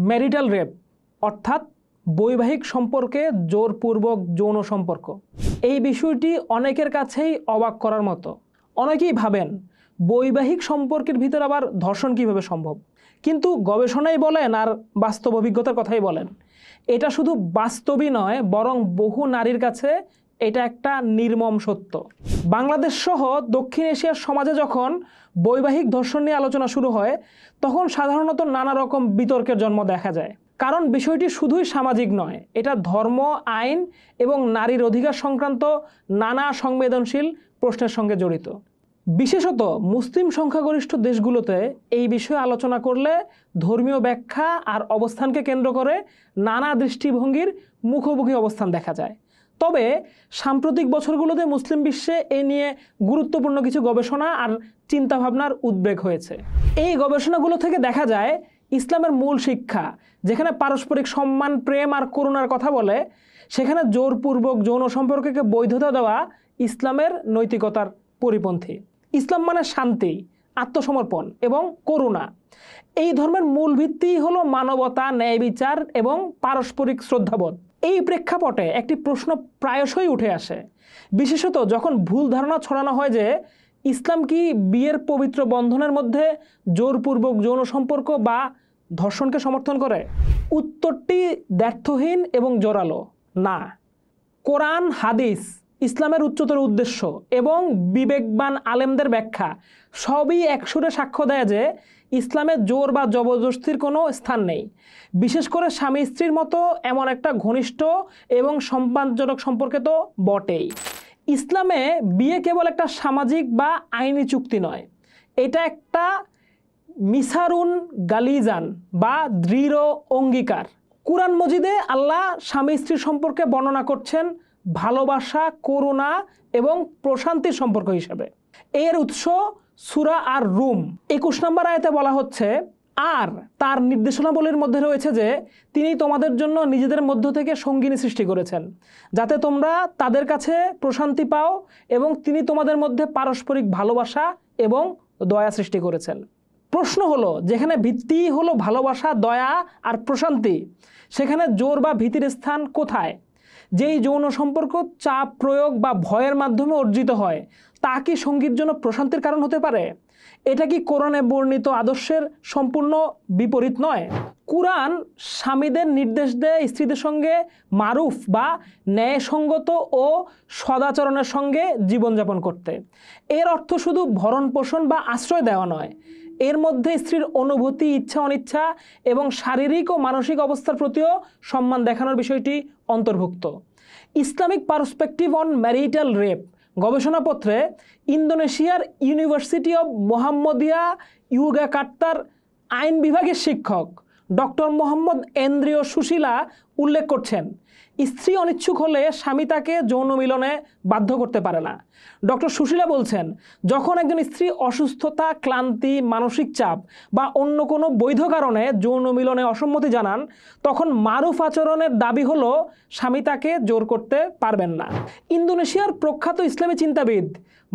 Marital rape অর্থাৎ বৈবাহিক সম্পর্কে জোরপূর্বক যৌন সম্পর্ক। এই বিষয়টি অনেকের কাছেই অবাক করার মতো। অনেকেই ভাবেন বৈবাহিক সম্পর্কের ভিতর আবার ধর্ষণ কিভাবে সম্ভব, কিন্তু গবেষণাই বলেন আর বাস্তব অভিজ্ঞতার কথাই বলেন, এটা শুধু বাস্তবই নয় বরং বহু নারীর কাছে এটা একটা নির্মম সত্য। বাংলাদেশ সহ দক্ষিণ এশিয়ার সমাজে যখন বৈবাহিক ধর্ষণ নিয়ে আলোচনা শুরু হয় তখন সাধারণত নানা রকম বিতর্কের জন্ম দেখা যায়। কারণ বিষয়টি শুধুই সামাজিক নয়, এটা ধর্ম, আইন এবং নারীর অধিকার সংক্রান্ত নানা সংবেদনশীল প্রশ্নের সঙ্গে জড়িত। বিশেষত মুসলিম সংখ্যাগরিষ্ঠ দেশগুলোতে এই বিষয়ে আলোচনা করলে ধর্মীয় ব্যাখ্যা আর অবস্থানকে কেন্দ্র করে নানা দৃষ্টিভঙ্গির মুখোমুখি অবস্থান দেখা যায়। তবে সাম্প্রতিক বছরগুলোতে মুসলিম বিশ্বে এ নিয়ে গুরুত্বপূর্ণ কিছু গবেষণা আর চিন্তাভাবনার উদ্বেগ হয়েছে। এই গবেষণাগুলো থেকে দেখা যায় ইসলামের মূল শিক্ষা যেখানে পারস্পরিক সম্মান, প্রেম আর করুণার কথা বলে, সেখানে জোরপূর্বক যৌন সম্পর্ককে বৈধতা দেওয়া ইসলামের নৈতিকতার পরিপন্থী। ইসলাম মানে শান্তি, আত্মসমর্পণ এবং করুণা। এই ধর্মের মূল ভিত্তি হলো মানবতা, ন্যায় বিচার এবং পারস্পরিক শ্রদ্ধাবোধ। এই প্রেক্ষাপটে একটি প্রশ্ন প্রায়শই উঠে আসে, বিশেষত যখন ভুল ধারণা ছড়ানো হয় যে ইসলাম কি বিয়ের পবিত্র বন্ধনের মধ্যে জোরপূর্বক যৌন সম্পর্ক বা ধর্ষণকে সমর্থন করে। উত্তরটি দ্ব্যর্থহীন এবং জোরালো। না, কোরআন, হাদিস, ইসলামের উচ্চতর উদ্দেশ্য এবং বিবেকবান আলেমদের ব্যাখ্যা সবই একসুরে সাক্ষ্য দেয় যে ইসলামে জোর বা জবরদস্তির কোনো স্থান নেই, বিশেষ করে স্বামী স্ত্রীর মতো এমন একটা ঘনিষ্ঠ এবং সম্মানজনক সম্পর্কে তো বটেই। ইসলামে বিয়ে কেবল একটা সামাজিক বা আইনি চুক্তি নয়, এটা একটা মিসারুন গালিজান বা দৃঢ় অঙ্গীকার। কুরআন মজিদে আল্লাহ স্বামী স্ত্রীর সম্পর্কে বর্ণনা করছেন ভালোবাসা, করুণা এবং প্রশান্তির সম্পর্ক হিসাবে। এর উৎস সূরা আর রুম 21 নম্বর আয়াতে বলা হচ্ছে, আর তার নির্দেশনাবলীর মধ্যে রয়েছে যে তিনি তোমাদের জন্য নিজেদের মধ্য থেকে সঙ্গিনী সৃষ্টি করেছেন যাতে তোমরা তাদের কাছে প্রশান্তি পাও, এবং তিনি তোমাদের মধ্যে পারস্পরিক ভালোবাসা এবং দয়া সৃষ্টি করেছেন। প্রশ্ন হলো, যেখানে ভিত্তি হলো ভালোবাসা, দয়া আর প্রশান্তি, সেখানে জোর বা ভীতির স্থান কোথায়? যেই যৌন সম্পর্ক চাপ প্রয়োগ বা ভয়ের মাধ্যমে অর্জিত হয় তা কি সঙ্গীর জন্য প্রশান্তির কারণ হতে পারে? এটা কি কোরআনে বর্ণিত আদর্শের সম্পূর্ণ বিপরীত নয়? কুরআন স্বামীদের নির্দেশ দেয় স্ত্রীদের সঙ্গে মারুফ বা ন্যায়সঙ্গত ও সদাচরণের সঙ্গে জীবনযাপন করতে। এর অর্থ শুধু ভরণ পোষণ বা আশ্রয় দেওয়া নয়, এর মধ্যে স্ত্রীর অনুভূতি, ইচ্ছা অনিচ্ছা এবং শারীরিক ও মানসিক অবস্থার প্রতিও সম্মান দেখানোর বিষয়টি অন্তর্ভুক্ত। Islamic perspective on marital rape গবেষণাপত্রে ইন্দোনেশিয়ার ইউনিভার্সিটি অব মোহাম্মদিয়া ইয়োগাকার্তার আইন বিভাগের শিক্ষক ডক্টর মোহাম্মদ এন্দ্রিয় সুশীলা উল্লেখ করছেন, স্ত্রী অনিচ্ছুক হলে স্বামী তাকে যৌন মিলনে বাধ্য করতে পারে না। ডক্টর সুশীলা বলছেন, যখন একজন স্ত্রী অসুস্থতা, ক্লান্তি, মানসিক চাপ বা অন্য কোনো বৈধ কারণে যৌন মিলনে অসম্মতি জানান, তখন মারুফ আচরণের দাবি হলো স্বামী তাকে জোর করতে পারবেন না। ইন্দোনেশিয়ার প্রখ্যাত ইসলামী চিন্তাবিদ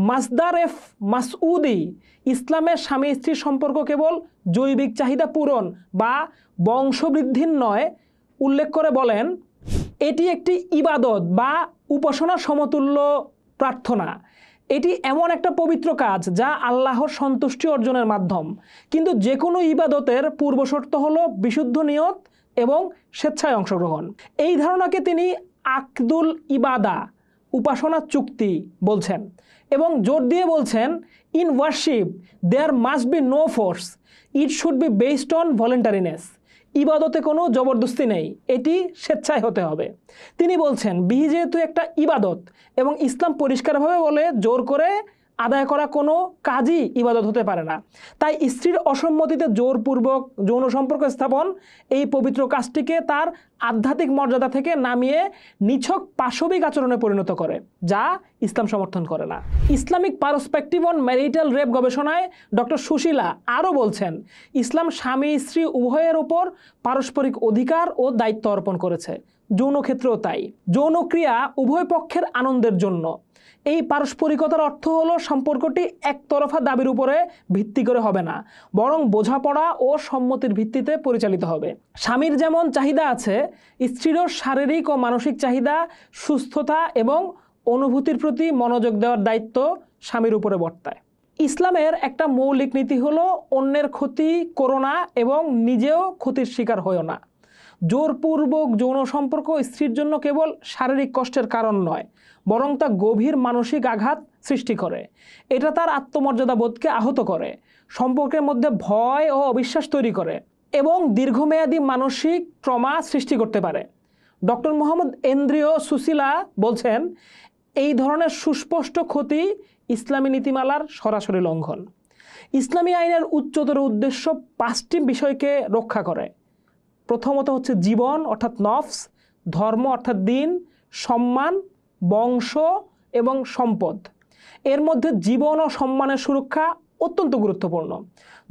মাসদার এফ মাসউদি ইসলামের স্বামী স্ত্রীর সম্পর্ক কেবল জৈবিক চাহিদা পূরণ বা বংশবৃদ্ধির নয় উল্লেখ করে বলেন, এটি একটি ইবাদত বা উপাসনার সমতুল্য প্রার্থনা। এটি এমন একটা পবিত্র কাজ যা আল্লাহর সন্তুষ্টি অর্জনের মাধ্যম, কিন্তু যে কোনো ইবাদতের পূর্বশর্ত হলো বিশুদ্ধ নিয়ত এবং স্বেচ্ছায় অংশগ্রহণ। এই ধারণাকে তিনি আকদুল ইবাদা, উপাসনা চুক্তি বলছেন এবং জোর দিয়ে বলছেন, in worship there must be no force, it should be based on voluntariness. ইবাদতে কোনো জবরদস্তি নেই, এটি স্বেচ্ছায় হতে হবে। তিনি বলছেন, বিয়ে যেহেতু একটা ইবাদত এবং ইসলাম পরিষ্কারভাবে বলে জোর করে আদায় করা কোনো কাজই ইবাদত হতে পারে না, তাই স্ত্রীর অসম্মতিতে জোরপূর্বক যৌন সম্পর্ক স্থাপন এই পবিত্র কাজটিকে তার আধ্যাত্মিক মর্যাদা থেকে নামিয়ে নিছক পাশবিক আচরণে পরিণত করে, যা ইসলাম সমর্থন করে না। Islamic perspective on marital rape গবেষণায় ডক্টর সুশীলা আরও বলছেন, ইসলাম স্বামী স্ত্রী উভয়ের ওপর পারস্পরিক অধিকার ও দায়িত্ব অর্পণ করেছে। যৌন ক্ষেত্রেও তাই। যৌন ক্রিয়া উভয় পক্ষের আনন্দের জন্য। এই পারস্পরিকতার অর্থ হলো সম্পর্কটি একতরফা দাবির উপরে ভিত্তি করে হবে না, বরং বোঝাপড়া ও সম্মতির ভিত্তিতে পরিচালিত হবে। স্বামীর যেমন চাহিদা আছে, স্ত্রীরও শারীরিক ও মানসিক চাহিদা, সুস্থতা এবং অনুভূতির প্রতি মনোযোগ দেওয়ার দায়িত্ব স্বামীর উপরে বর্তায়। ইসলামের একটা মৌলিক নীতি হলো অন্যের ক্ষতি করো না এবং নিজেও ক্ষতির শিকার হয়ো না। জোরপূর্বক যৌন সম্পর্ক স্ত্রীর জন্য কেবল শারীরিক কষ্টের কারণ নয়, বরং তা গভীর মানসিক আঘাত সৃষ্টি করে। এটা তার আত্মমর্যাদা বোধকে আহত করে, সম্পর্কের মধ্যে ভয় ও অবিশ্বাস তৈরি করে এবং দীর্ঘমেয়াদী মানসিক ট্রমা সৃষ্টি করতে পারে। ডক্টর মোহাম্মদ এন্দ্রিও সুশীলা বলছেন, এই ধরনের সুস্পষ্ট ক্ষতি ইসলামী নীতিমালার সরাসরি লঙ্ঘন। ইসলামী আইনের উচ্চতর উদ্দেশ্য 5টি বিষয়কে রক্ষা করে। প্রথমত হচ্ছে জীবন অর্থাৎ নফস, ধর্ম অর্থাৎ দিন, সম্মান, বংশ এবং সম্পদ। এর মধ্যে জীবন ও সম্মানের সুরক্ষা অত্যন্ত গুরুত্বপূর্ণ।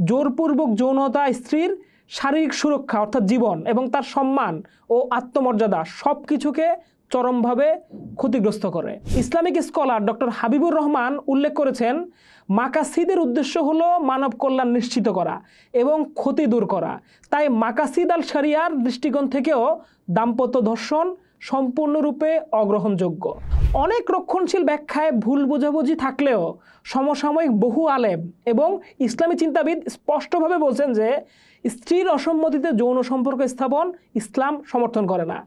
জোরপূর্বক যৌনতা স্ত্রীর শারীরিক সুরক্ষা অর্থাৎ জীবন এবং তার সম্মান ও আত্মমর্যাদা সব কিছুকে চরমভাবে ক্ষতিগ্রস্ত করে। Islamic scholar doctor Habibur Rahman উল্লেখ করেছেন, মাকাসিদের উদ্দেশ্য হলো মানব কল্যাণ নিশ্চিত করা এবং ক্ষতি দূর করা। তাই মাকাসিদ আল শরিয়ার দৃষ্টিকোণ থেকেও দাম্পত্য ধর্ষণ সম্পূর্ণরূপে অগ্রহণযোগ্য। অনেক রক্ষণশীল ব্যাখ্যায় ভুল বোঝাবুঝি থাকলেও সমসাময়িক বহু আলেম এবং ইসলামী চিন্তাবিদ স্পষ্টভাবে বলছেন যে স্ত্রীর অসম্মতিতে যৌন সম্পর্ক স্থাপন ইসলাম সমর্থন করে না।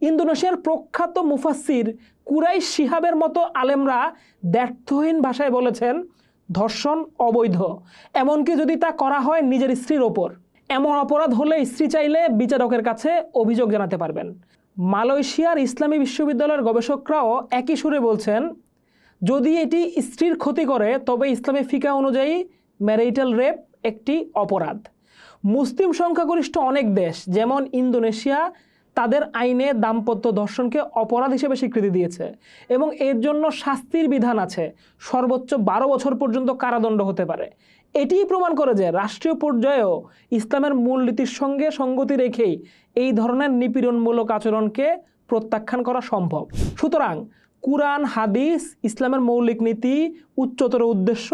ইন্দোনেশিয়ার প্রখ্যাত মুফাসসির কুরাইশ শিহাবের মতো আলেমরা দ্ব্যর্থহীন ভাষায় বলেছেন, ধর্ষণ অবৈধ, এমনকি যদি তা করা হয় নিজের স্ত্রীর ওপর। এমন অপরাধ হলে স্ত্রী চাইলে বিচারকের কাছে অভিযোগ জানাতে পারবেন। মালয়েশিয়ার ইসলামী বিশ্ববিদ্যালয়ের গবেষকরাও একই সুরে বলছেন, যদি এটি স্ত্রীর ক্ষতি করে তবে ইসলামী ফিকাহ অনুযায়ী ম্যারিটাল রেপ একটি অপরাধ। মুসলিম সংখ্যাগরিষ্ঠ অনেক দেশ যেমন ইন্দোনেশিয়া তাদের আইনে দাম্পত্য ধর্ষণকে অপরাধ হিসেবে স্বীকৃতি দিয়েছে এবং এর জন্য শাস্তির বিধান আছে, সর্বোচ্চ 12 বছর পর্যন্ত কারাদণ্ড হতে পারে। এটিই প্রমাণ করে যে রাষ্ট্রীয় পর্যায়েও ইসলামের মূলনীতির সঙ্গে সঙ্গতি রেখেই এই ধরনের নিপীড়নমূলক আচরণকে প্রত্যাখ্যান করা সম্ভব। সুতরাং কুরআন, হাদিস, ইসলামের মৌলিক নীতি, উচ্চতর উদ্দেশ্য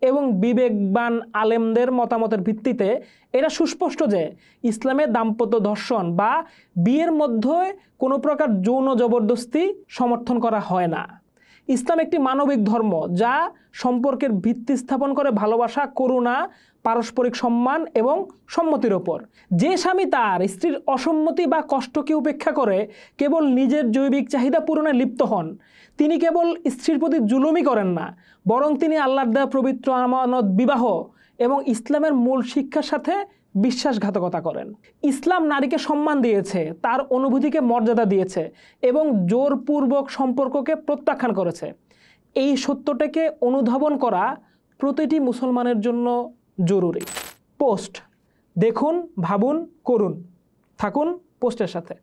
এবং বিবেকবান আলেমদের মতামতের ভিত্তিতে এটা সুস্পষ্ট যে ইসলামে দাম্পত্য ধর্ষণ বা বিয়ের মধ্যে কোনো প্রকার যৌন জবরদস্তি সমর্থন করা হয় না। ইসলাম একটি মানবিক ধর্ম যা সম্পর্কের ভিত্তি স্থাপন করে ভালোবাসা, করুণা, পারস্পরিক সম্মান এবং সম্মতির ওপর। যে স্বামী তার স্ত্রীর অসম্মতি বা কষ্টকে উপেক্ষা করে কেবল নিজের জৈবিক চাহিদা পূরণে লিপ্ত হন, তিনি কেবল স্ত্রীর প্রতি জুলুমই করেন না, বরং তিনি আল্লাহর দেওয়া পবিত্র আমানত বিবাহ এবং ইসলামের মূল শিক্ষার সাথে বিশ্বাসঘাতকতা করেন। ইসলাম নারীকে সম্মান দিয়েছে, তার অনুভূতিকে মর্যাদা দিয়েছে এবং জোরপূর্বক সম্পর্ককে প্রত্যাখ্যান করেছে। এই সত্যটাকে অনুধাবন করা প্রতিটি মুসলমানের জন্য জরুরি। পোস্ট দেখুন, ভাবুন, করুন। থাকুন পোস্টের সাথে।